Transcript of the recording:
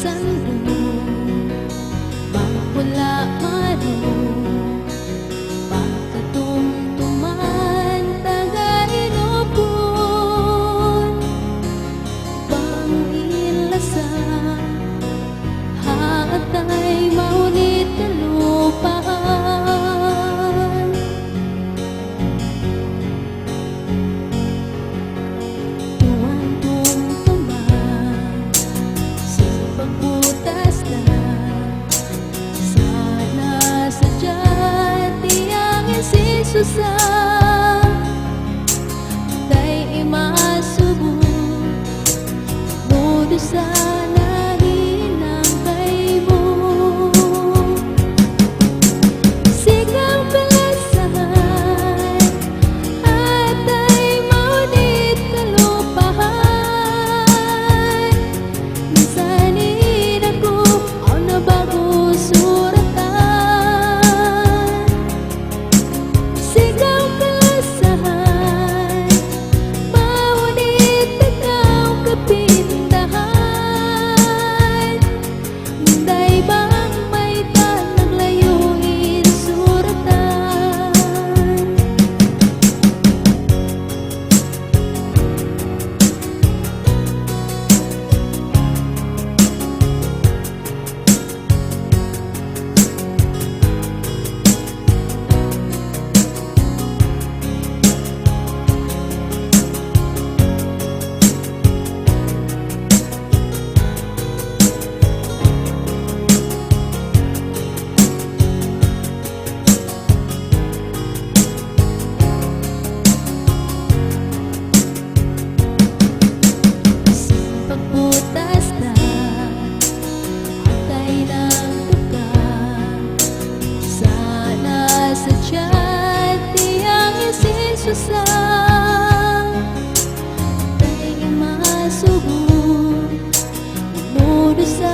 sandro magpula maro pagkatumtuman taga-inupon pangilasan hatay maunit kalupaan tuwan-tumtuman sa pagbutas na sana sadyat iyang isinsusan tay imasubok mudo sana hinang kay mo sigang palasahan atay maunit kalupahan minsanin ako ang nabago suratan sigang palasahan maunit ikaw kapintahan minday bang may tanang layuin suratan pagbutas na atay ng tuka sana sadyat iyang isinsusan tay masubok mudo sa